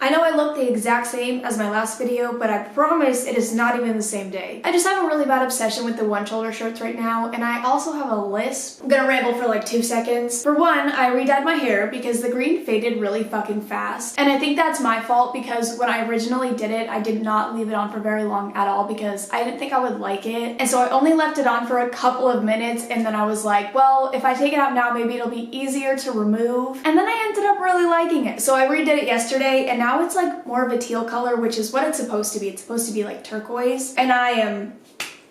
I know I look the exact same as my last video, but I promise it is not even the same day. I just have a really bad obsession with the one-shoulder shirts right now, and I also have a lisp. I'm gonna ramble for like 2 seconds. For one, I re-dyed my hair because the green faded really fucking fast. And I think that's my fault because when I originally did it, I did not leave it on for very long at all because I didn't think I would like it. And so I only left it on for a couple of minutes, and then I was like, well, if I take it out now, maybe it'll be easier to remove. And then I ended up really liking it. So I redid it yesterday, and now it's like more of a teal color, which is what it's supposed to be. It's supposed to be like turquoise, and I am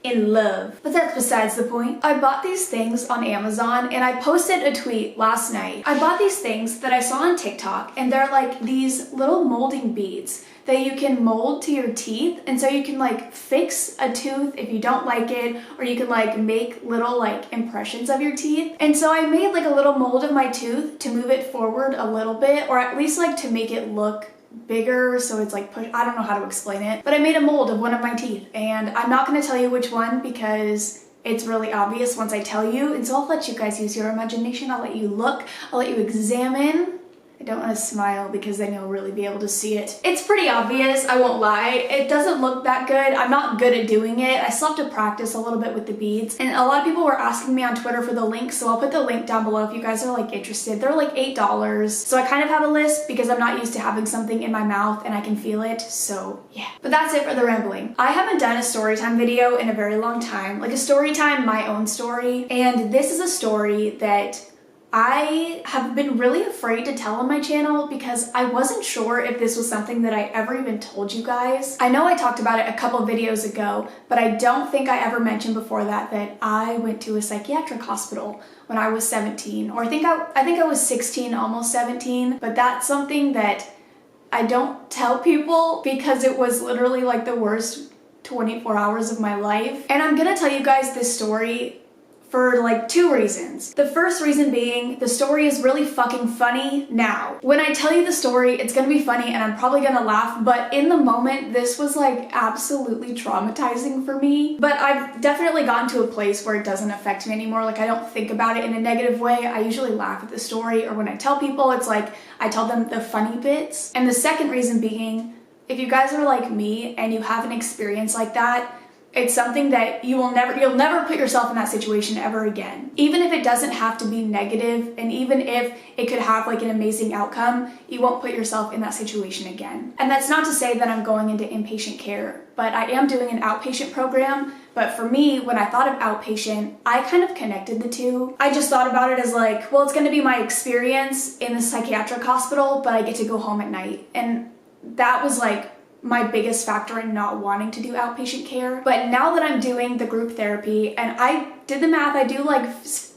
in love. But that's besides the point. I bought these things on Amazon, and I posted a tweet last night. I bought these things that I saw on TikTok, and they're like these little molding beads that you can mold to your teeth, and so you can like fix a tooth if you don't like it, or you can like make little like impressions of your teeth. And so I made like a little mold of my tooth to move it forward a little bit, or at least like to make it look bigger, so it's like push. I don't know how to explain it, but I made a mold of one of my teeth, and I'm not going to tell you which one because it's really obvious once I tell you, and so I'll let you guys use your imagination. I'll let you look, I'll let you examine. I don't want to smile because then you'll really be able to see it. It's pretty obvious, I won't lie. It doesn't look that good. I'm not good at doing it. I still have to practice a little bit with the beads. And a lot of people were asking me on Twitter for the link, so I'll put the link down below if you guys are like interested. They're like $8. So I kind of have a lisp because I'm not used to having something in my mouth and I can feel it, so yeah. But that's it for the rambling. I haven't done a storytime video in a very long time. Like a storytime, my own story. And this is a story that I have been really afraid to tell on my channel because I wasn't sure if this was something that I ever even told you guys. I know I talked about it a couple videos ago, but I don't think I ever mentioned before that I went to a psychiatric hospital when I was 17, or I think I was 16, almost 17, but that's something that I don't tell people because it was literally like the worst 24 hours of my life. And I'm gonna tell you guys this story for like 2 reasons. The first reason being the story is really fucking funny now. When I tell you the story, it's gonna be funny and I'm probably gonna laugh, but in the moment, this was like absolutely traumatizing for me. But I've definitely gotten to a place where it doesn't affect me anymore. Like I don't think about it in a negative way. I usually laugh at the story, or when I tell people, it's like I tell them the funny bits. And the second reason being, if you guys are like me and you have an experience like that, it's something that you'll never put yourself in that situation ever again. Even if it doesn't have to be negative, and even if it could have like an amazing outcome, you won't put yourself in that situation again. And that's not to say that I'm going into inpatient care, but I am doing an outpatient program. But for me, when I thought of outpatient, I kind of connected the two. I just thought about it as like, well, it's gonna be my experience in the psychiatric hospital, but I get to go home at night. And that was like my biggest factor in not wanting to do outpatient care. But now that I'm doing the group therapy, and I did the math, I do like,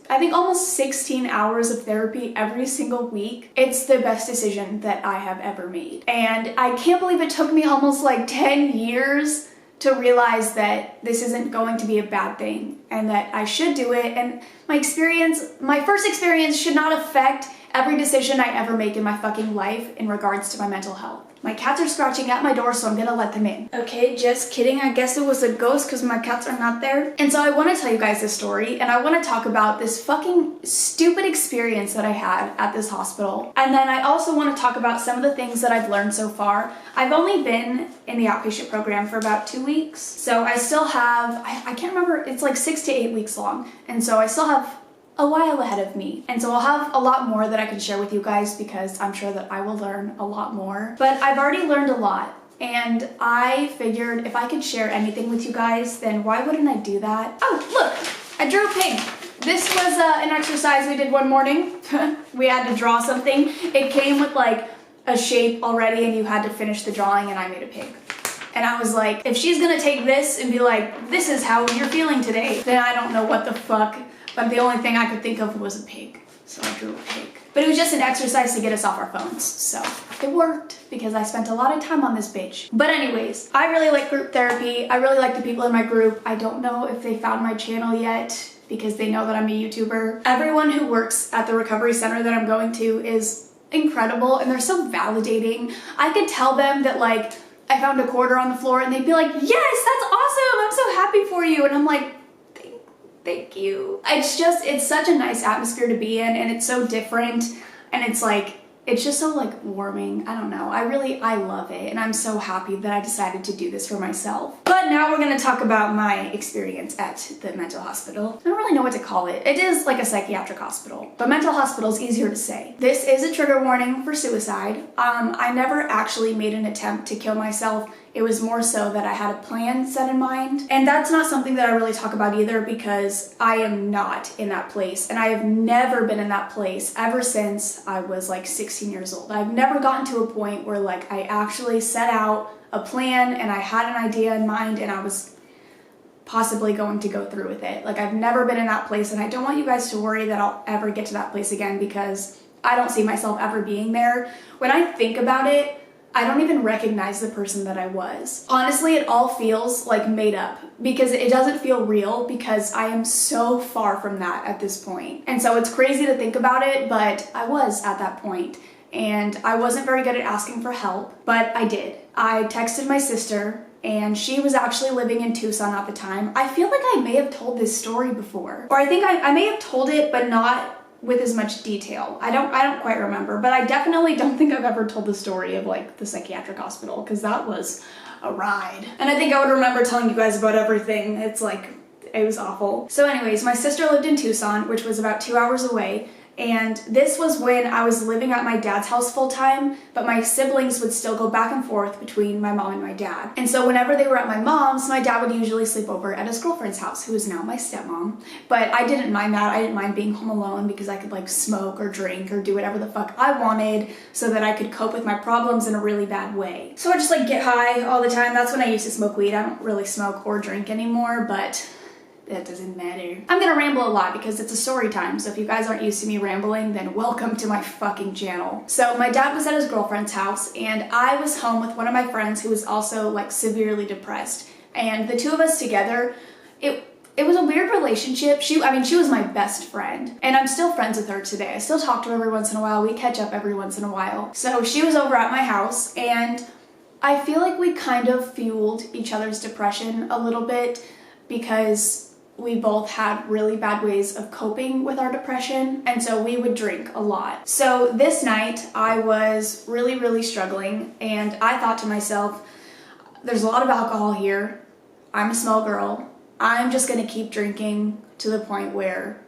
I think almost 16 hours of therapy every single week. It's the best decision that I have ever made. And I can't believe it took me almost like 10 years to realize that this isn't going to be a bad thing and that I should do it. And my first experience should not affect every decision I ever make in my fucking life in regards to my mental health. My cats are scratching at my door, so I'm gonna let them in. Okay, just kidding. I guess it was a ghost because my cats are not there. And so I want to tell you guys this story, and I want to talk about this fucking stupid experience that I had at this hospital. And then I also want to talk about some of the things that I've learned so far. I've only been in the outpatient program for about 2 weeks, so I still have, I can't remember, it's like 6 to 8 weeks long. And so I still have a while ahead of me. And so I'll have a lot more that I can share with you guys because I'm sure that I will learn a lot more. But I've already learned a lot, and I figured if I could share anything with you guys, then why wouldn't I do that? Oh, look, I drew a pig. This was an exercise we did one morning. We had to draw something. It came with like a shape already and you had to finish the drawing, and I made a pig. And I was like, if she's gonna take this and be like, this is how you're feeling today, then I don't know what the fuck. But the only thing I could think of was a pig. So I drew a pig. But it was just an exercise to get us off our phones. So it worked because I spent a lot of time on this bitch. But anyways, I really like group therapy. I really like the people in my group. I don't know if they found my channel yet because they know that I'm a YouTuber. Everyone who works at the recovery center that I'm going to is incredible, and they're so validating. I could tell them that like I found a quarter on the floor and they'd be like, yes, that's awesome. I'm so happy for you. And I'm like, thank you. It's such a nice atmosphere to be in, and it's so different, and it's like it's just so like warming. I don't know. I love it. And I'm so happy that I decided to do this for myself. But now we're going to talk about my experience at the mental hospital. I don't really know what to call it. It is like a psychiatric hospital, but mental hospital is easier to say. This is a trigger warning for suicide. I never actually made an attempt to kill myself. It was more so that I had a plan set in mind. And that's not something that I really talk about either because I am not in that place. And I have never been in that place ever since I was like 16 years old. I've never gotten to a point where like I actually set out a plan and I had an idea in mind and I was possibly going to go through with it. Like I've never been in that place and I don't want you guys to worry that I'll ever get to that place again because I don't see myself ever being there. When I think about it, I don't even recognize the person that I was. Honestly, it all feels like made up because it doesn't feel real because I am so far from that at this point. And so it's crazy to think about it, but I was at that point and I wasn't very good at asking for help, but I did. I texted my sister and she was actually living in Tucson at the time. I feel like I may have told this story before, or I think I may have told it, but not with as much detail. I don't quite remember, but I definitely don't think I've ever told the story of like the psychiatric hospital because that was a ride. And I think I would remember telling you guys about everything. It's like, it was awful. So anyways, my sister lived in Tucson, which was about 2 hours away. And this was when I was living at my dad's house full time, but my siblings would still go back and forth between my mom and my dad. And so whenever they were at my mom's, my dad would usually sleep over at his girlfriend's house, who is now my stepmom. But I didn't mind that. I didn't mind being home alone because I could like smoke or drink or do whatever the fuck I wanted so that I could cope with my problems in a really bad way. So I just like get high all the time. That's when I used to smoke weed. I don't really smoke or drink anymore, but that doesn't matter. I'm gonna ramble a lot because it's a story time, so if you guys aren't used to me rambling, then welcome to my fucking channel. So my dad was at his girlfriend's house, and I was home with one of my friends who was also like severely depressed. And the two of us together, it was a weird relationship. She was my best friend, and I'm still friends with her today. I still talk to her every once in a while. We catch up every once in a while. So she was over at my house, and I feel like we kind of fueled each other's depression a little bit because we both had really bad ways of coping with our depression, and so we would drink a lot. So this night I was really struggling, and I thought to myself, there's a lot of alcohol here. I'm a small girl. I'm just gonna keep drinking to the point where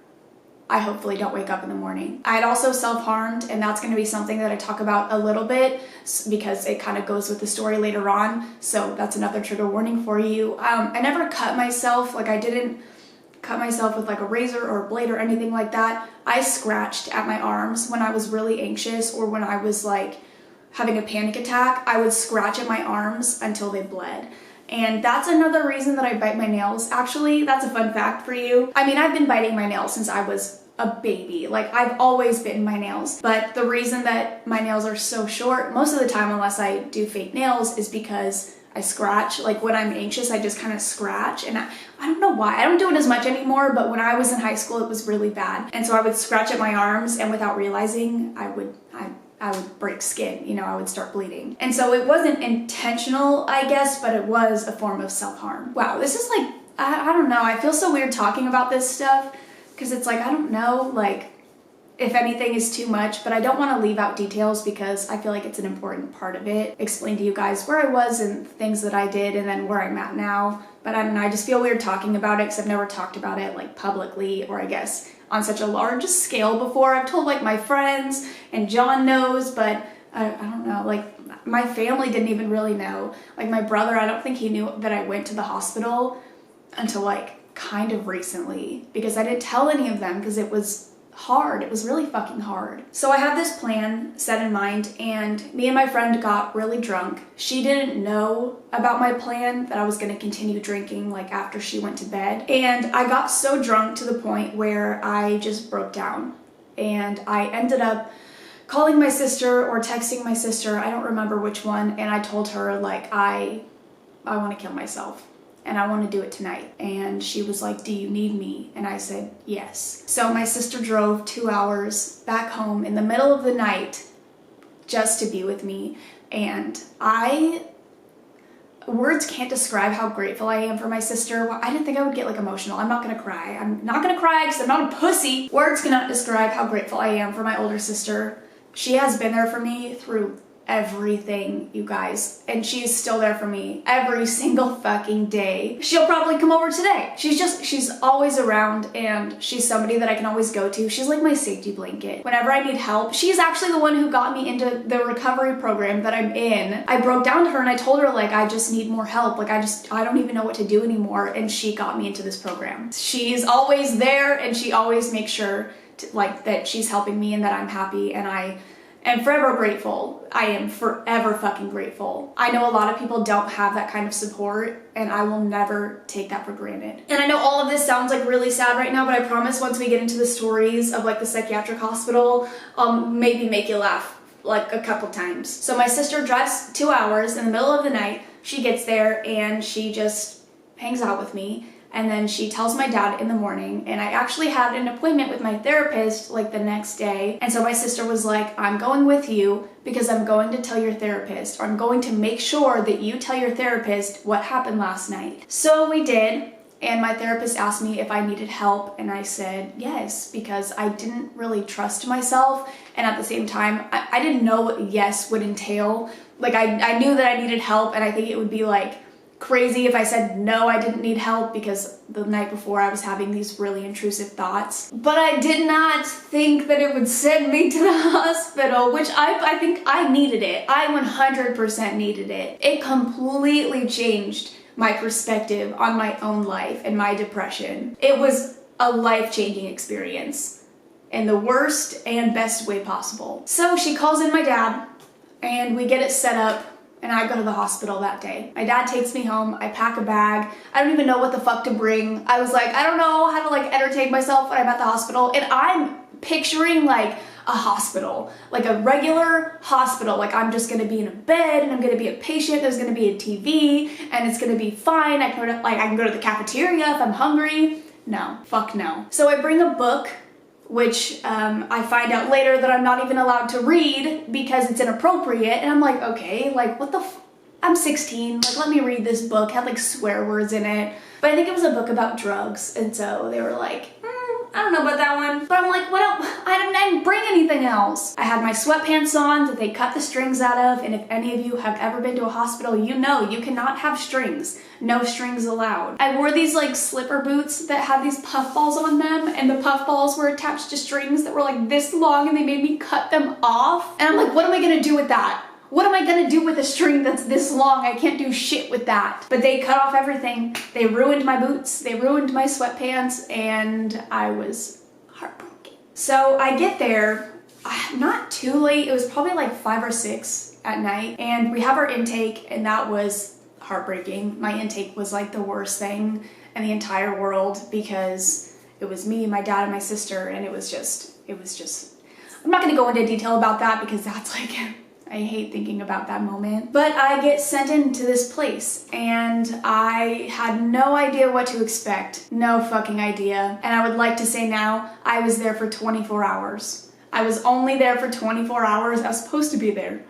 I hopefully don't wake up in the morning. I had also self-harmed, and that's gonna be something that I talk about a little bit because it kind of goes with the story later on. So that's another trigger warning for you. I never cut myself. Like I didn't cut myself with like a razor or a blade or anything like that. I scratched at my arms when I was really anxious or when I was like having a panic attack. I would scratch at my arms until they bled. And that's another reason that I bite my nails. Actually, that's a fun fact for you. I mean, I've been biting my nails since I was a baby. Like I've always bitten my nails, but the reason that my nails are so short most of the time, unless I do fake nails, is because I scratch. Like when I'm anxious, I just kind of scratch, and I don't know why. I don't do it as much anymore, but when I was in high school, it was really bad. And so I would scratch at my arms, and without realizing, I would break skin, you know, I would start bleeding. And so it wasn't intentional, I guess, but it was a form of self-harm. Wow, this is like, I don't know. I feel so weird talking about this stuff because it's like, I don't know, like, if anything is too much, but I don't want to leave out details because I feel like it's an important part of it. Explain to you guys where I was and things that I did and then where I'm at now. But I don't know, I just feel weird talking about it because I've never talked about it like publicly, or I guess on such a large scale before. I've told like my friends and John knows, but I don't know, like my family didn't even really know. Like my brother, I don't think he knew that I went to the hospital until like kind of recently because I didn't tell any of them because it was hard. It was really fucking hard. So I had this plan set in mind, and me and my friend got really drunk. She didn't know about my plan that I was going to continue drinking like after she went to bed. And I got so drunk to the point where I just broke down. And I ended up calling my sister or texting my sister, I don't remember which one, and I told her like I want to kill myself. And I want to do it tonight. And she was like, do you need me? And I said, yes. So my sister drove 2 hours back home in the middle of the night just to be with me. And words can't describe how grateful I am for my sister. Well, I didn't think I would get like emotional. I'm not gonna cry. I'm not gonna cry because I'm not a pussy. Words cannot describe how grateful I am for my older sister She has been there for me through everything, you guys, and she is still there for me every single fucking day. She'll probably come over today. She's always around, and she's somebody that I can always go to. She's like my safety blanket whenever I need help. She's actually the one who got me into the recovery program that I'm in. I broke down to her and I told her, like, I just need more help. Like, I don't even know what to do anymore, and she got me into this program. She's always there, and she always makes sure that she's helping me and that I'm happy, and I am forever grateful. I am forever fucking grateful. I know a lot of people don't have that kind of support, and I will never take that for granted. And I know all of this sounds like really sad right now, but I promise once we get into the stories of like the psychiatric hospital, maybe make you laugh like a couple times. So my sister drives 2 hours in the middle of the night. She gets there and she just hangs out with me. And then she tells my dad in the morning, and I actually had an appointment with my therapist like the next day. And so my sister was like, I'm going with you because I'm going to tell your therapist, or I'm going to make sure that you tell your therapist what happened last night. So we did, and my therapist asked me if I needed help, and I said yes, because I didn't really trust myself, and at the same time, I didn't know what yes would entail. Like, I knew that I needed help, and I think it would be like crazy if I said no, I didn't need help, because the night before I was having these really intrusive thoughts. But I did not think that it would send me to the hospital, which I think I needed it. I 100% needed it. It completely changed my perspective on my own life and my depression. It was a life-changing experience in the worst and best way possible. So she calls in my dad, and we get it set up, and I go to the hospital that day. My dad takes me home. I pack a bag. I don't even know what the fuck to bring. I was like, I don't know how to like entertain myself when I'm at the hospital. And I'm picturing like a hospital, like a regular hospital. Like, I'm just gonna be in a bed and I'm gonna be a patient. There's gonna be a TV and it's gonna be fine. I can go to the cafeteria if I'm hungry. No, fuck no. So I bring a book, which I find out later that I'm not even allowed to read because it's inappropriate. And I'm like, okay, like what the I'm 16, like let me read this book. It had like swear words in it. But I think it was a book about drugs. And so they were like, I don't know about that one. But I'm like, what else? I didn't bring anything else. I had my sweatpants on that they cut the strings out of. And if any of you have ever been to a hospital, you know you cannot have strings. No strings allowed. I wore these like slipper boots that had these puffballs on them, and the puffballs were attached to strings that were like this long, and they made me cut them off. And I'm like, what am I gonna do with that? What am I gonna do with a string that's this long? I can't do shit with that. But they cut off everything. They ruined my boots, they ruined my sweatpants, and I was heartbroken. So I get there, not too late. It was probably like 5 or 6 at night, and we have our intake, and that was heartbreaking. My intake was like the worst thing in the entire world because it was me, my dad, and my sister, and it was just, I'm not gonna go into detail about that because that's like, I hate thinking about that moment. But I get sent into this place, and I had no idea what to expect. No fucking idea. And I would like to say now, I was there for 24 hours. I was only there for 24 hours. I was supposed to be there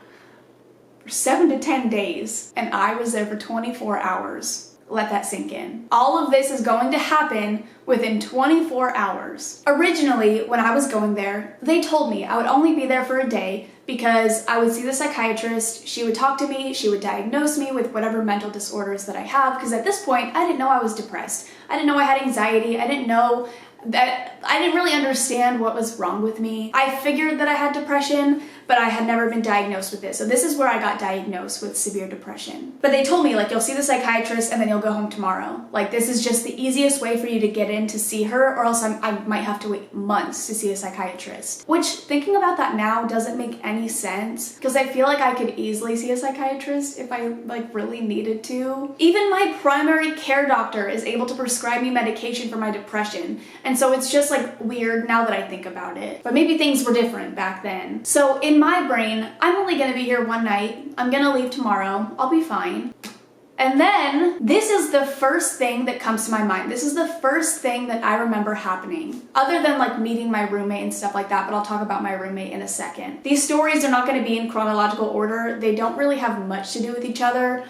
for 7 to 10 days, and I was there for 24 hours. Let that sink in. All of this is going to happen within 24 hours. Originally, when I was going there, they told me I would only be there for a day because I would see the psychiatrist, she would talk to me, she would diagnose me with whatever mental disorders that I have, because at this point, I didn't know I was depressed. I didn't know I had anxiety. I didn't know that, I didn't really understand what was wrong with me. I figured that I had depression, but I had never been diagnosed with it. So this is where I got diagnosed with severe depression. But they told me, like, you'll see the psychiatrist and then you'll go home tomorrow. Like, this is just the easiest way for you to get in to see her, or else I might have to wait months to see a psychiatrist. Which, thinking about that now, doesn't make any sense, because I feel like I could easily see a psychiatrist if I, like, really needed to. Even my primary care doctor is able to prescribe me medication for my depression. And so it's just, like, weird now that I think about it. But maybe things were different back then. So in my brain, I'm only gonna be here one night. I'm gonna leave tomorrow. I'll be fine. And then this is the first thing that comes to my mind. This is the first thing that I remember happening, other than like meeting my roommate and stuff like that, but I'll talk about my roommate in a second. These stories are not going to be in chronological order. They don't really have much to do with each other.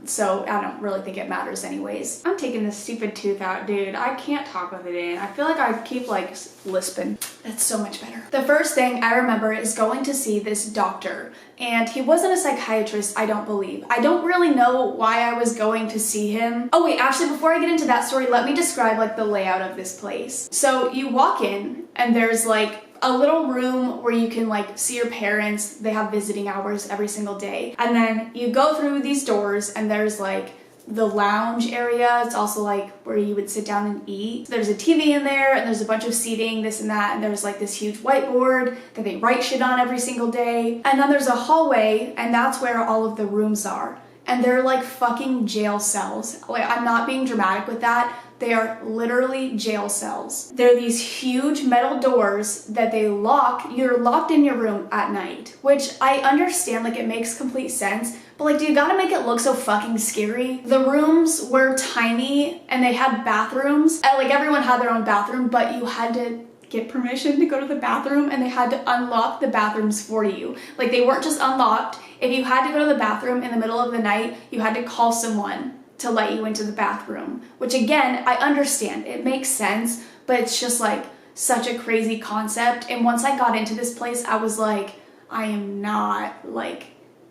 So I don't really think it matters anyways. I'm taking this stupid tooth out, dude. I can't talk with it in. I feel like I keep like lisping. That's so much better. The first thing I remember is going to see this doctor, and he wasn't a psychiatrist, I don't believe. I don't really know why I was going to see him. Oh wait, actually before I get into that story, let me describe like the layout of this place. So you walk in and there's like a little room where you can like see your parents. They have visiting hours every single day. And then you go through these doors and there's like the lounge area. It's also like where you would sit down and eat. There's a TV in there and there's a bunch of seating, this and that, and there's like this huge whiteboard that they write shit on every single day. And then there's a hallway, and that's where all of the rooms are. And they're like fucking jail cells. Like, I'm not being dramatic with that. They are literally jail cells. They're these huge metal doors that they lock. You're locked in your room at night, which I understand, like it makes complete sense, but like, do you gotta make it look so fucking scary? The rooms were tiny and they had bathrooms. And like everyone had their own bathroom, but you had to get permission to go to the bathroom, and they had to unlock the bathrooms for you. Like, they weren't just unlocked. If you had to go to the bathroom in the middle of the night, you had to call someone to let you into the bathroom, which again, I understand, it makes sense, but it's just like such a crazy concept. And once I got into this place, I was like, I am not like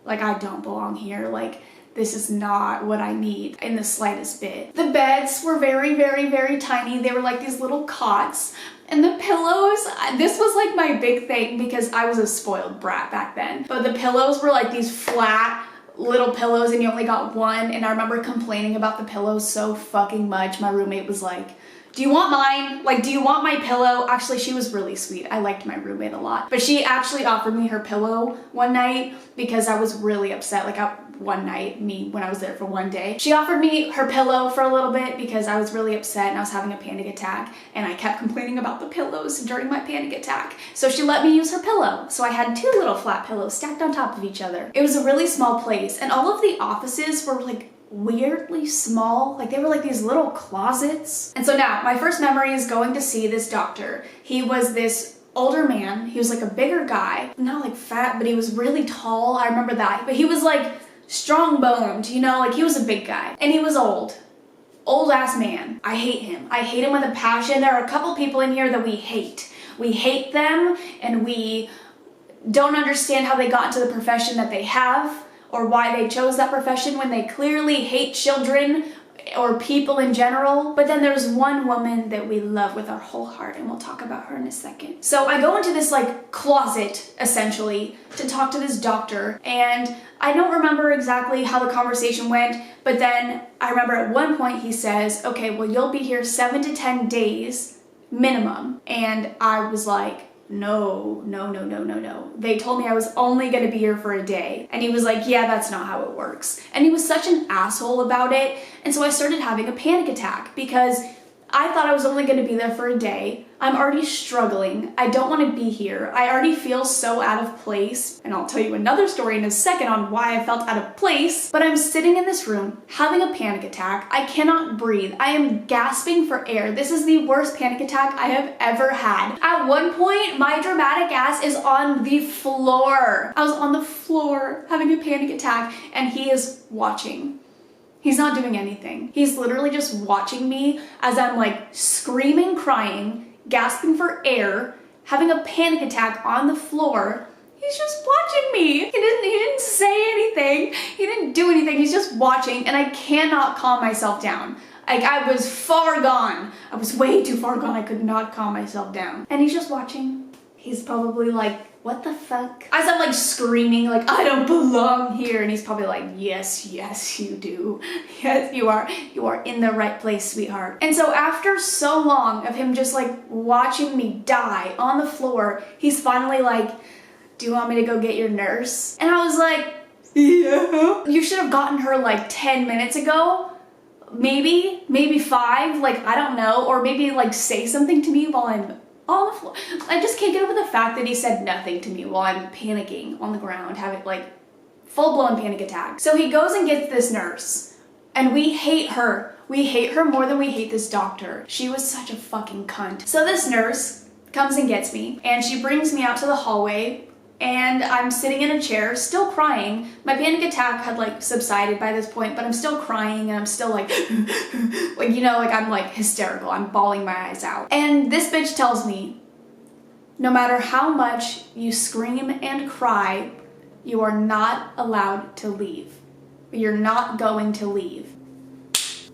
I don't belong here. Like, this is not what I need in the slightest bit. The beds were very, very, very tiny. They were like these little cots. And the pillows, this was like my big thing because I was a spoiled brat back then. But the pillows were like these flat little pillows and you only got one. And I remember complaining about the pillows so fucking much. My roommate was like, do you want mine? Like, do you want my pillow? Actually, she was really sweet. I liked my roommate a lot. But she actually offered me her pillow one night because I was really upset. Like, one night, when I was there for one day. She offered me her pillow for a little bit because I was really upset and I was having a panic attack. And I kept complaining about the pillows during my panic attack. So she let me use her pillow. So I had two little flat pillows stacked on top of each other. It was a really small place. And all of the offices were like weirdly small. Like, they were like these little closets. And so now my first memory is going to see this doctor. He was this older man. He was like a bigger guy, not like fat, but he was really tall. I remember that. But he was like strong boned, you know, like he was a big guy. And he was old ass man. I hate him. I hate him with a passion. There are a couple people in here that we hate. We hate them and we don't understand how they got into the profession that they have, or why they chose that profession when they clearly hate children or people in general. But then there's one woman that we love with our whole heart, and we'll talk about her in a second. So I go into this like closet essentially to talk to this doctor, and I don't remember exactly how the conversation went, but then I remember at one point he says, okay, well, you'll be here 7 to 10 days minimum. And I was like, no. They told me I was only gonna be here for a day. And he was like, yeah, that's not how it works. And he was such an asshole about it. And so I started having a panic attack because I thought I was only gonna be there for a day. I'm already struggling. I don't wanna be here. I already feel so out of place. And I'll tell you another story in a second on why I felt out of place. But I'm sitting in this room having a panic attack. I cannot breathe. I am gasping for air. This is the worst panic attack I have ever had. At one point, my dramatic ass is on the floor. I was on the floor having a panic attack, and he is watching. He's not doing anything. He's literally just watching me as I'm like screaming, crying, gasping for air, having a panic attack on the floor. He's just watching me. He didn't say anything. He didn't do anything. He's just watching, and I cannot calm myself down. Like, I was far gone. I was way too far gone. I could not calm myself down. And he's just watching. He's probably like, what the fuck? As I'm like screaming, like, I don't belong here. And he's probably like, yes, you do. Yes, you are in the right place, sweetheart. And so after so long of him just like watching me die on the floor, he's finally like, do you want me to go get your nurse? And I was like, yeah. You should have gotten her like 10 minutes ago. Maybe 5, like, I don't know. Or maybe like say something to me while I'm on the floor. I just can't get over the fact that he said nothing to me while I'm panicking on the ground, having like full-blown panic attack. So he goes and gets this nurse, and we hate her. We hate her more than we hate this doctor. She was such a fucking cunt. So this nurse comes and gets me, and she brings me out to the hallway and I'm sitting in a chair, still crying. My panic attack had like subsided by this point, but I'm still crying and I'm still like, like, you know, like I'm like hysterical. I'm bawling my eyes out. And this bitch tells me, no matter how much you scream and cry, you are not allowed to leave. You're not going to leave.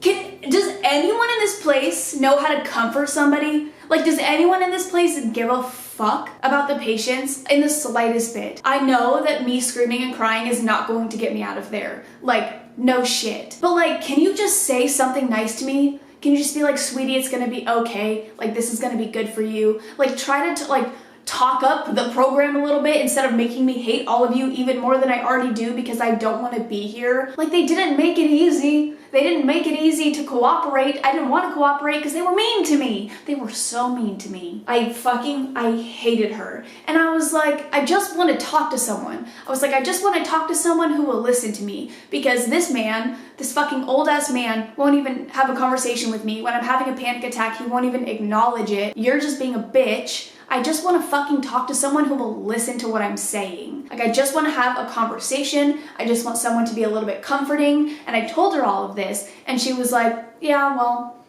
Does anyone in this place know how to comfort somebody? Like, does anyone in this place give a fuck about the patients in the slightest bit? I know that me screaming and crying is not going to get me out of there. Like, no shit. But like, can you just say something nice to me? Can you just be like, sweetie, it's gonna be okay. Like, this is gonna be good for you. Like, try to like talk up the program a little bit instead of making me hate all of you even more than I already do because I don't want to be here. Like, they didn't make it easy. They didn't make it easy to cooperate. I didn't want to cooperate because they were mean to me. They were so mean to me. I hated her. And I was like, I just want to talk to someone. I was like, I just want to talk to someone who will listen to me, because this man, this fucking old ass man, won't even have a conversation with me. When I'm having a panic attack, he won't even acknowledge it. You're just being a bitch. I just want to fucking talk to someone who will listen to what I'm saying. Like, I just want to have a conversation. I just want someone to be a little bit comforting. And I told her all of this, and she was like, yeah, well,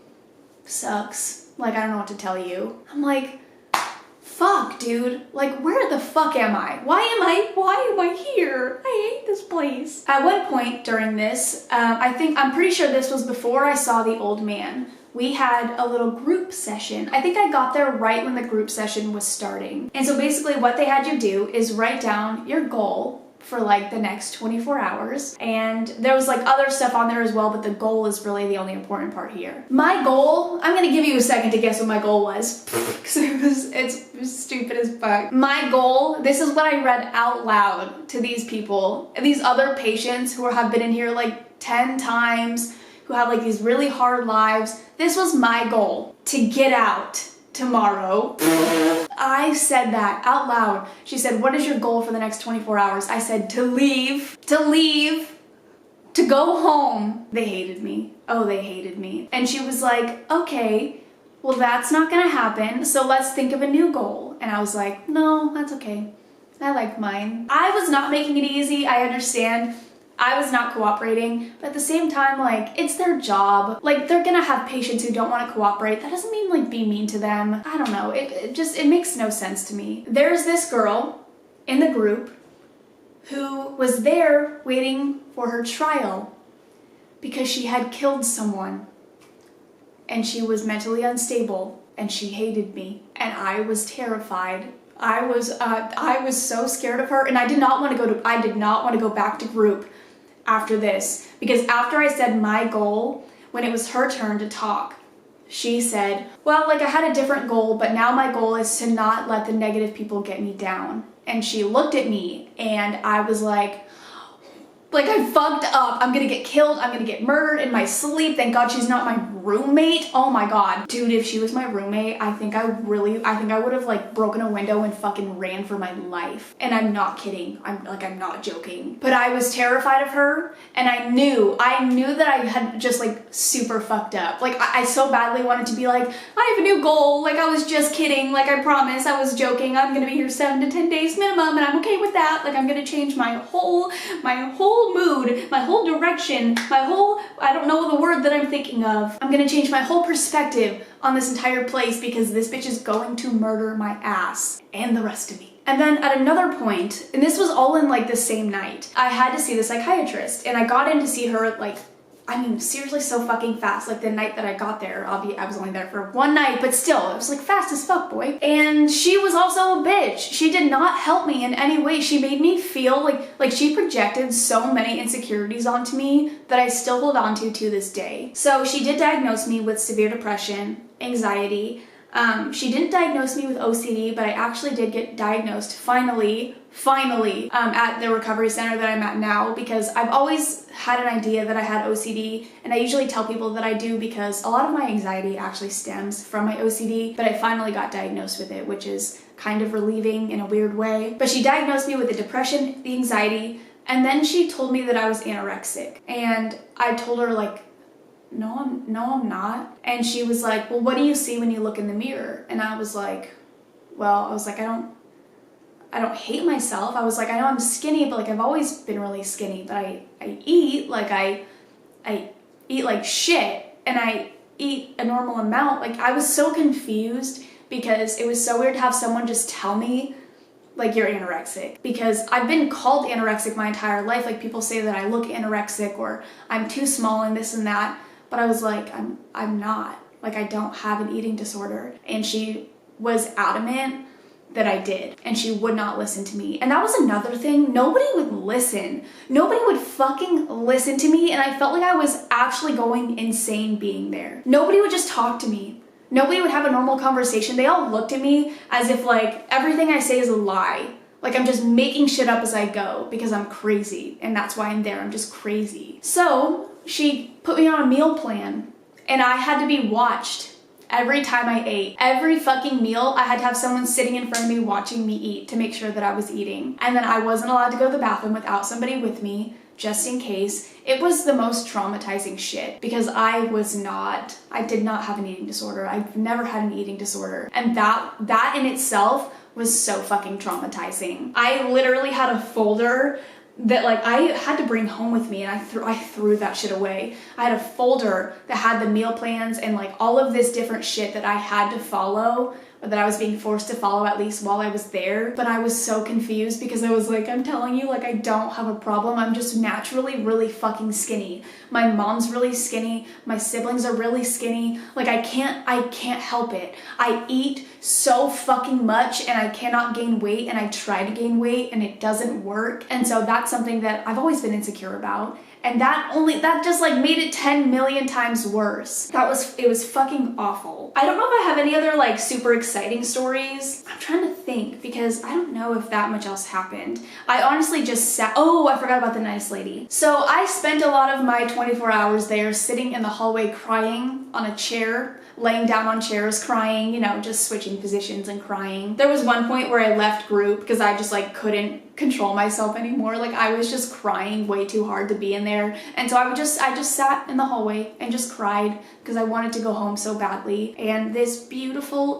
sucks. Like, I don't know what to tell you. I'm like, fuck, dude. Like, where the fuck am I? Why am I here? I hate this place. At one point during this, I'm pretty sure this was before I saw the old man. We had a little group session. I think I got there right when the group session was starting. And so basically what they had you do is write down your goal for like the next 24 hours. And there was like other stuff on there as well, but the goal is really the only important part here. My goal, I'm gonna give you a second to guess what my goal was, because it's stupid as fuck. My goal, this is what I read out loud to these people, these other patients who have been in here like 10 times, who have like these really hard lives. This was my goal, to get out tomorrow. I said that out loud. She said, what is your goal for the next 24 hours? I said, to leave, to go home. They hated me. Oh, they hated me. And she was like, okay, well, that's not gonna happen, so let's think of a new goal. And I was like, no, that's okay. I like mine. I was not making it easy, I understand. I was not cooperating, but at the same time, like, it's their job. Like, they're gonna have patients who don't want to cooperate. That doesn't mean, like, be mean to them. I don't know. It makes no sense to me. There's this girl in the group who was there waiting for her trial because she had killed someone and she was mentally unstable and she hated me and I was terrified. I was so scared of her, and I did not want to go back to group after this, because after I said my goal, when it was her turn to talk, she said, well, like, I had a different goal, but now my goal is to not let the negative people get me down. And she looked at me and I was like I fucked up. I'm gonna get killed. I'm gonna get murdered in my sleep. Thank God she's not my roommate. Oh my God. Dude, if she was my roommate, I think I would have like broken a window and fucking ran for my life. And I'm not kidding. I'm not joking. But I was terrified of her, and I knew that I had just like super fucked up. Like, I so badly wanted to be like, I have a new goal. Like, I was just kidding. Like, I promise, I was joking. I'm gonna be here 7 to 10 days minimum, and I'm okay with that. Like, I'm gonna change my whole mood, my whole direction, I don't know the word that I'm thinking of. I'm gonna change my whole perspective on this entire place because this bitch is going to murder my ass and the rest of me. And then at another point, and this was all in like the same night, I had to see the psychiatrist, and I got in to see her like, I mean, seriously, so fucking fast. Like, the night that I got there, I was only there for one night, but still, it was like fast as fuck, boy. And she was also a bitch. She did not help me in any way. She made me feel like she projected so many insecurities onto me that I still hold on to this day. So she did diagnose me with severe depression, anxiety. She didn't diagnose me with OCD, but I actually did get diagnosed finally, at the recovery center that I'm at now, because I've always had an idea that I had OCD, and I usually tell people that I do because a lot of my anxiety actually stems from my OCD, but I finally got diagnosed with it, which is kind of relieving in a weird way. But she diagnosed me with the depression, the anxiety, and then she told me that I was anorexic, and I told her like, no, I'm not. And she was like, well, what do you see when you look in the mirror? And I was like, I hate myself. I was like, I know I'm skinny, but like I've always been really skinny, but I eat like I eat like shit, and I eat a normal amount. Like I was so confused because it was so weird to have someone just tell me like you're anorexic, because I've been called anorexic my entire life. Like people say that I look anorexic or I'm too small and this and that, but I was like, I'm not. Like I don't have an eating disorder. And she was adamant that I did, and she would not listen to me. And that was another thing. Nobody would listen. Nobody would fucking listen to me, and I felt like I was actually going insane being there. Nobody would just talk to me. Nobody would have a normal conversation. They all looked at me as if like everything I say is a lie. Like I'm just making shit up as I go because I'm crazy, and that's why I'm there. I'm just crazy. So she put me on a meal plan, and I had to be watched every time I ate. Every fucking meal, I had to have someone sitting in front of me watching me eat to make sure that I was eating. And then I wasn't allowed to go to the bathroom without somebody with me, just in case. It was the most traumatizing shit because I did not have an eating disorder. I've never had an eating disorder. And that in itself was so fucking traumatizing. I literally had a folder that like I had to bring home with me, and I threw that shit away. I had a folder that had the meal plans and like all of this different shit that I had to follow, or that I was being forced to follow at least while I was there. But I was so confused because I was like, I'm telling you, like I don't have a problem. I'm just naturally really fucking skinny. My mom's really skinny. My siblings are really skinny. Like I can't help it. I eat so fucking much and I cannot gain weight, and I try to gain weight and it doesn't work. And so that's something that I've always been insecure about. And that just like made it 10 million times worse. It was fucking awful. I don't know if I have any other like super exciting stories. I'm trying to think because I don't know if that much else happened. I honestly just I forgot about the nice lady. So I spent a lot of my 24 hours there sitting in the hallway crying on a chair, laying down on chairs crying, just switching positions and crying. There was one point where I left group because I just like couldn't control myself anymore. Like I was just crying way too hard to be in there. And so I just sat in the hallway and just cried because I wanted to go home so badly. And this beautiful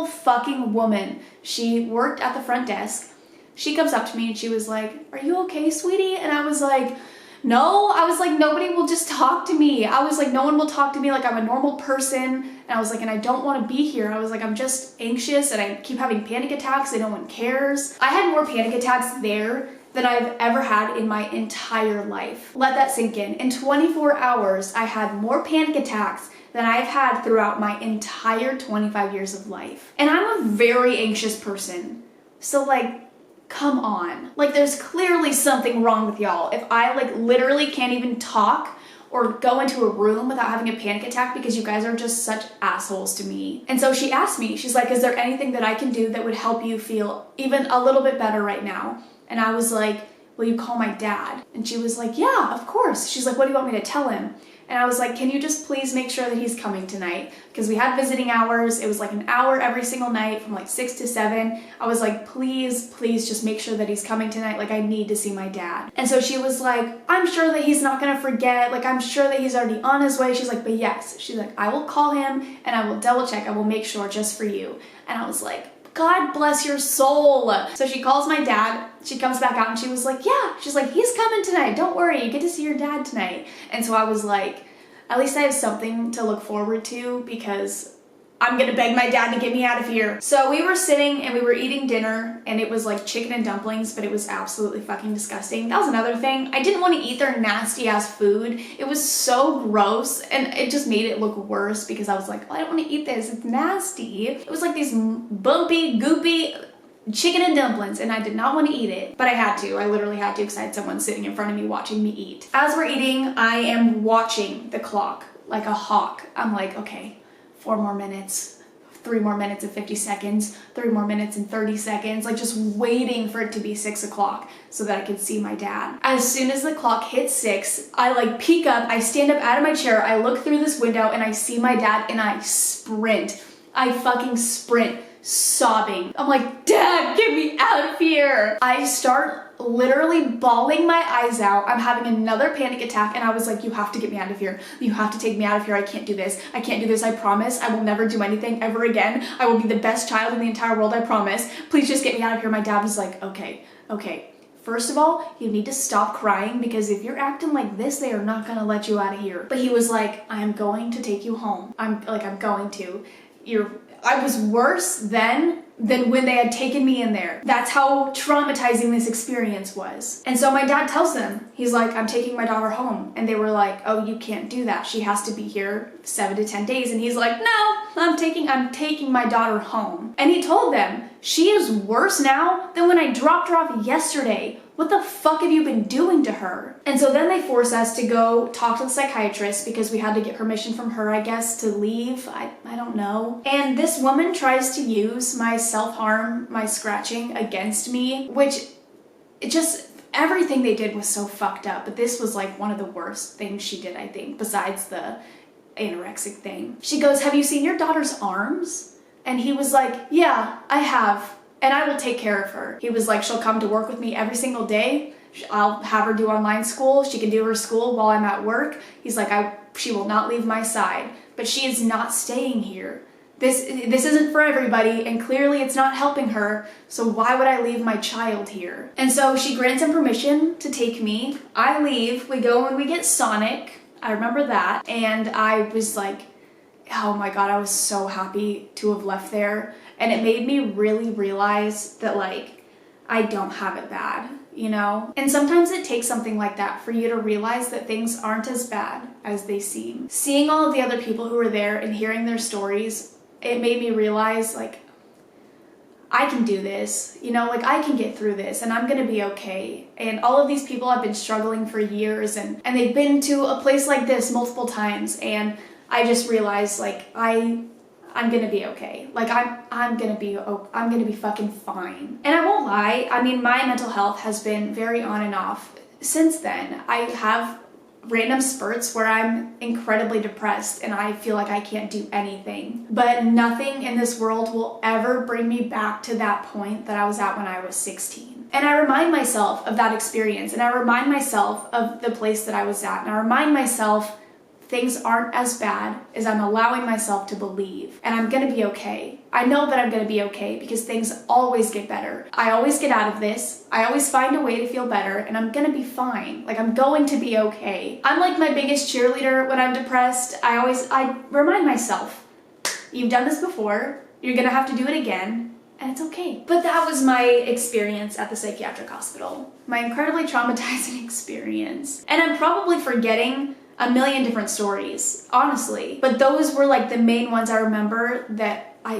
fucking woman, she worked at the front desk. She comes up to me and she was like, "Are you okay, sweetie?" And I was like, no. I was like, nobody will just talk to me. I was like, no one will talk to me. Like I'm a normal person. And I was like, and I don't want to be here. I was like, I'm just anxious and I keep having panic attacks and no one cares. I had more panic attacks there than I've ever had in my entire life. Let that sink in. In 24 hours, I had more panic attacks than I've had throughout my entire 25 years of life. And I'm a very anxious person. So like, come on. Like there's clearly something wrong with y'all. If I like literally can't even talk or go into a room without having a panic attack because you guys are just such assholes to me. And so she asked me, she's like, is there anything that I can do that would help you feel even a little bit better right now? And I was like, will you call my dad? And she was like, yeah, of course. She's like, what do you want me to tell him? And I was like, can you just please make sure that he's coming tonight? Because we had visiting hours. It was like an hour every single night from like 6 to 7. I was like, please just make sure that he's coming tonight. Like I need to see my dad. And so she was like, I'm sure that he's not gonna forget. Like I'm sure that he's already on his way. She's like, but yes. She's like, I will call him and I will double check. I will make sure just for you. And I was like, God bless your soul. So she calls my dad. She comes back out and she was like, yeah. She's like, he's coming tonight. Don't worry. You get to see your dad tonight. And so I was like, at least I have something to look forward to because I'm gonna beg my dad to get me out of here. So we were sitting and we were eating dinner and it was like chicken and dumplings, but it was absolutely fucking disgusting. That was another thing. I didn't want to eat their nasty ass food. It was so gross and it just made it look worse because I was like, oh, I don't want to eat this. It's nasty. It was like these bumpy, goopy chicken and dumplings and I did not want to eat it, but I had to. I literally had to because I had someone sitting in front of me watching me eat. As we're eating, I am watching the clock like a hawk. I'm like, okay, 4 more minutes, 3 more minutes and 50 seconds, 3 more minutes and 30 seconds, like just waiting for it to be 6 o'clock so that I could see my dad. As soon as the clock hits 6, I like peek up, I stand up out of my chair, I look through this window and I see my dad and I sprint. I fucking sprint, sobbing. I'm like, Dad, get me out of here. I start literally bawling my eyes out. I'm having another panic attack, and I was like, you have to get me out of here. You have to take me out of here. I can't do this. I can't do this. I promise. I will never do anything ever again. I will be the best child in the entire world. I promise. Please just get me out of here. My dad was like, okay. First of all, you need to stop crying, because if you're acting like this, they are not gonna let you out of here. But he was like, I am going to take you home. I'm going to. I was worse then than when they had taken me in there. That's how traumatizing this experience was. And so my dad tells them, he's like, I'm taking my daughter home. And they were like, oh, you can't do that. She has to be here 7 to 10 days. And he's like, no, I'm taking my daughter home. And he told them, she is worse now than when I dropped her off yesterday. What the fuck have you been doing to her? And so then they force us to go talk to the psychiatrist, because we had to get permission from her, I guess, to leave. I don't know. And this woman tries to use my self-harm, my scratching against me, which everything they did was so fucked up. But this was like one of the worst things she did, I think, besides the anorexic thing. She goes, have you seen your daughter's arms? And he was like, yeah, I have. And I will take care of her. He was like, she'll come to work with me every single day. I'll have her do online school. She can do her school while I'm at work. He's like, she will not leave my side. But she is not staying here. This isn't for everybody, and clearly it's not helping her, so why would I leave my child here? And so she grants him permission to take me. I leave. We go and we get Sonic. I remember that. And I was like, oh my God, I was so happy to have left there. And it made me really realize that, like, I don't have it bad, you know? And sometimes it takes something like that for you to realize that things aren't as bad as they seem. Seeing all of the other people who were there and hearing their stories, it made me realize, like, I can do this, you know, like, I can get through this, and I'm gonna be okay. And all of these people have been struggling for years, and they've been to a place like this multiple times, and I just realized, like, I'm gonna be okay. Like, I'm gonna be fucking fine. And I won't lie, I mean, my mental health has been very on and off since then. I have random spurts where I'm incredibly depressed and I feel like I can't do anything. But nothing in this world will ever bring me back to that point that I was at when I was 16. And I remind myself of that experience, and I remind myself of the place that I was at, and I remind myself things aren't as bad as I'm allowing myself to believe, and I'm gonna be okay. I know that I'm gonna be okay because things always get better. I always get out of this. I always find a way to feel better, and I'm gonna be fine. Like, I'm going to be okay. I'm like my biggest cheerleader when I'm depressed. I remind myself, you've done this before, you're gonna have to do it again, and it's okay. But that was my experience at the psychiatric hospital. My incredibly traumatizing experience. And I'm probably forgetting a million different stories, honestly. But those were like the main ones I remember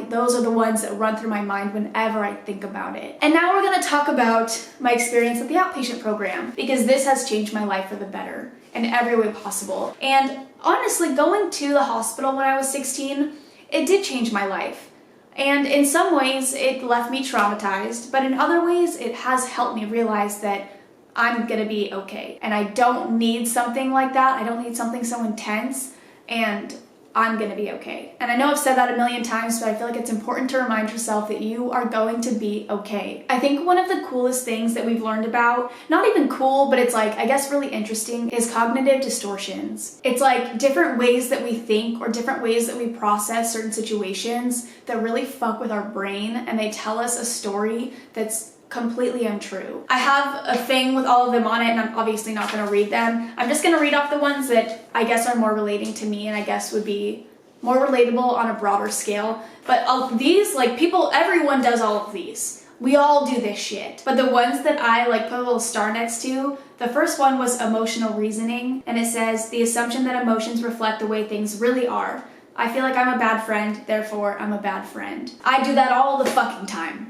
those are the ones that run through my mind whenever I think about it. And now we're gonna talk about my experience at the outpatient program, because this has changed my life for the better in every way possible. And honestly, going to the hospital when I was 16, it did change my life. And in some ways, it left me traumatized, but in other ways, it has helped me realize that I'm gonna be okay. And I don't need something like that. I don't need something so intense, and I'm gonna be okay. And I know I've said that a million times, but I feel like it's important to remind yourself that you are going to be okay. I think one of the coolest things that we've learned about, not even cool, but it's like, I guess really interesting, is cognitive distortions. It's like different ways that we think or different ways that we process certain situations that really fuck with our brain, and they tell us a story that's completely untrue. I have a thing with all of them on it, and I'm obviously not going to read them. I'm just going to read off the ones that I guess are more relating to me and I guess would be more relatable on a broader scale. But all these, like, everyone does all of these. We all do this shit. But the ones that I like put a little star next to, the first one was emotional reasoning, and it says, the assumption that emotions reflect the way things really are. I feel like I'm a bad friend, therefore I'm a bad friend. I do that all the fucking time.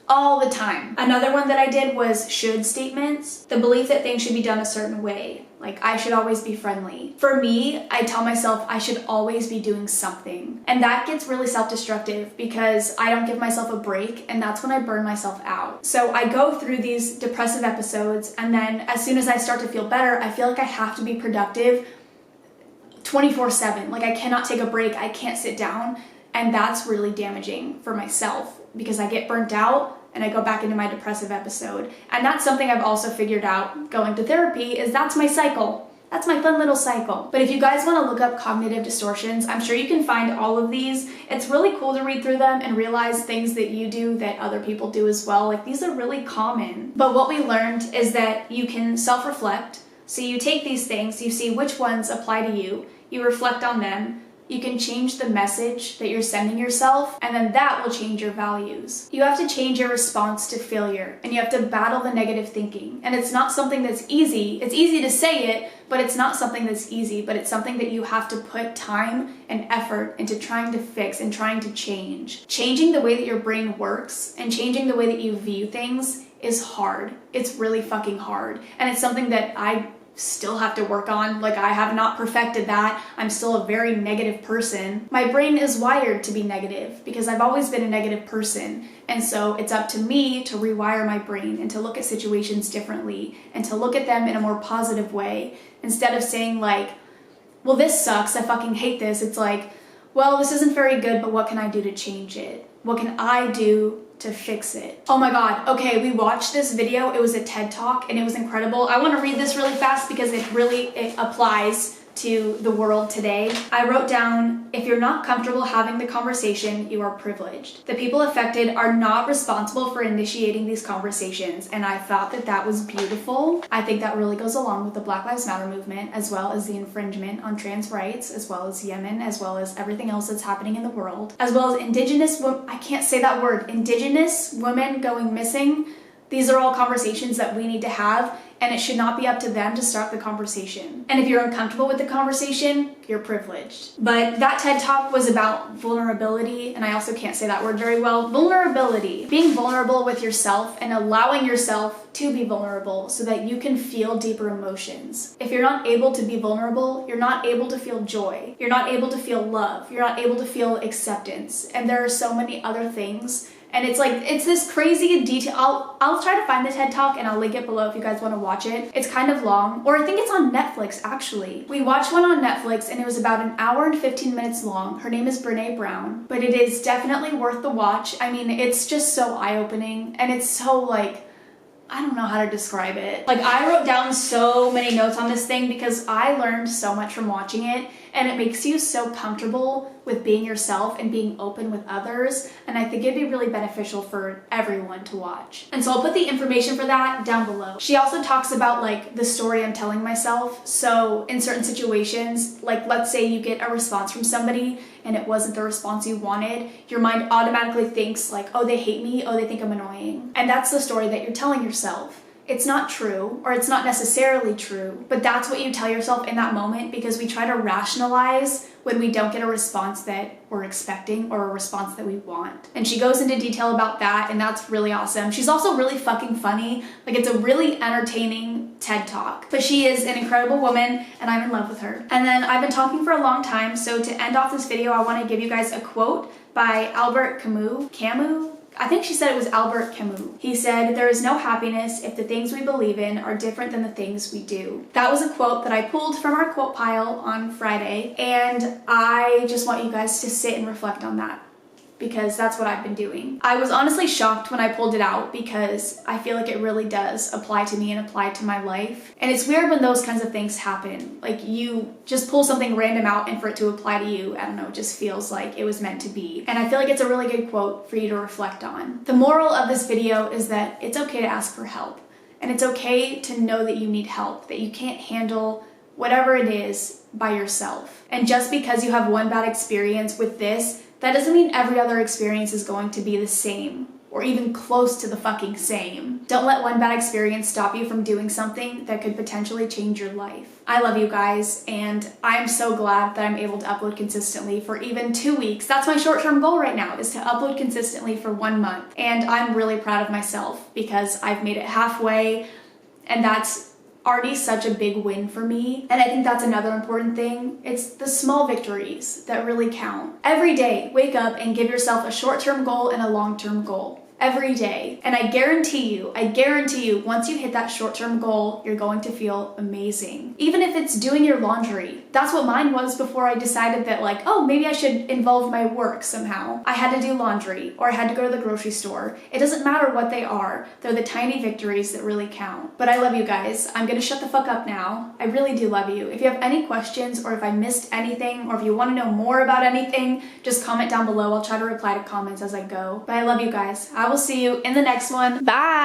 All the time. Another one that I did was should statements. The belief that things should be done a certain way. Like, I should always be friendly. For me, I tell myself I should always be doing something. And that gets really self-destructive because I don't give myself a break, and that's when I burn myself out. So I go through these depressive episodes, and then as soon as I start to feel better, I feel like I have to be productive 24/7. Like, I cannot take a break. I can't sit down. And that's really damaging for myself because I get burnt out and I go back into my depressive episode. And that's something I've also figured out going to therapy, is that's my cycle. That's my fun little cycle. But if you guys want to look up cognitive distortions, I'm sure you can find all of these. It's really cool to read through them and realize things that you do that other people do as well. Like, these are really common. But what we learned is that you can self-reflect. So you take these things, you see which ones apply to you, you reflect on them, you can change the message that you're sending yourself, and then that will change your values. You have to change your response to failure, and you have to battle the negative thinking. And it's not something that's easy. It's easy to say it, but it's not something that's easy, but it's something that you have to put time and effort into trying to fix and trying to change. Changing the way that your brain works and changing the way that you view things is hard. It's really fucking hard. And it's something that I still have to work on. Like, I have not perfected that. I'm still a very negative person. My brain is wired to be negative because I've always been a negative person. And so it's up to me to rewire my brain and to look at situations differently and to look at them in a more positive way. Instead of saying like, well, this sucks, I fucking hate this. It's like, well, this isn't very good, but what can I do to change it? What can I do to fix it? Oh my god, okay, we watched this video. It was a TED Talk and it was incredible. I want to read this really fast because it applies to the world today. I wrote down, if you're not comfortable having the conversation, you are privileged. The people affected are not responsible for initiating these conversations, and I thought that that was beautiful. I think that really goes along with the Black Lives Matter movement, as well as the infringement on trans rights, as well as Yemen, as well as everything else that's happening in the world, as well as indigenous women going missing. These are all conversations that we need to have, and it should not be up to them to start the conversation. And if you're uncomfortable with the conversation, you're privileged. But that TED Talk was about vulnerability, and I also can't say that word very well. Vulnerability. Being vulnerable with yourself and allowing yourself to be vulnerable so that you can feel deeper emotions. If you're not able to be vulnerable, you're not able to feel joy. You're not able to feel love. You're not able to feel acceptance. And there are so many other things. And it's like, it's this crazy detail. I'll try to find the TED Talk and I'll link it below if you guys want to watch it. It's kind of long, or I think it's on Netflix actually. We watched one on Netflix and it was about 1 hour and 15 minutes long. Her name is Brene Brown, but it is definitely worth the watch. I mean, it's just so eye-opening and it's so like, I don't know how to describe it. Like, I wrote down so many notes on this thing because I learned so much from watching it, and it makes you so comfortable with being yourself and being open with others, and I think it'd be really beneficial for everyone to watch. And so I'll put the information for that down below. She also talks about like the story I'm telling myself. So in certain situations, like let's say you get a response from somebody and it wasn't the response you wanted, your mind automatically thinks like, oh, they hate me, oh, they think I'm annoying. And that's the story that you're telling yourself. It's not true, or it's not necessarily true, but that's what you tell yourself in that moment because we try to rationalize when we don't get a response that we're expecting or a response that we want. And she goes into detail about that, and that's really awesome. She's also really fucking funny. Like, it's a really entertaining TED Talk. But she is an incredible woman, and I'm in love with her. And then I've been talking for a long time, so to end off this video, I want to give you guys a quote by Albert Camus? I think she said it was Albert Camus. He said, "There is no happiness if the things we believe in are different than the things we do." That was a quote that I pulled from our quote pile on Friday, and I just want you guys to sit and reflect on that because that's what I've been doing. I was honestly shocked when I pulled it out because I feel like it really does apply to me and apply to my life. And it's weird when those kinds of things happen. Like, you just pull something random out and for it to apply to you, I don't know, it just feels like it was meant to be. And I feel like it's a really good quote for you to reflect on. The moral of this video is that it's okay to ask for help. And it's okay to know that you need help, that you can't handle whatever it is by yourself. And just because you have one bad experience with this, that doesn't mean every other experience is going to be the same or even close to the fucking same. Don't let one bad experience stop you from doing something that could potentially change your life. I love you guys, and I'm so glad that I'm able to upload consistently for even 2 weeks. That's my short-term goal right now, is to upload consistently for 1 month. And I'm really proud of myself because I've made it halfway, and that's already such a big win for me. And I think that's another important thing. It's the small victories that really count. Every day, wake up and give yourself a short-term goal and a long-term goal. every day. And I guarantee you, once you hit that short-term goal, you're going to feel amazing. Even if it's doing your laundry. That's what mine was before I decided that like, oh, maybe I should involve my work somehow. I had to do laundry, or I had to go to the grocery store. It doesn't matter what they are. They're the tiny victories that really count. But I love you guys. I'm gonna shut the fuck up now. I really do love you. If you have any questions, or if I missed anything, or if you want to know more about anything, just comment down below. I'll try to reply to comments as I go. But I love you guys. I will see you in the next one. Bye!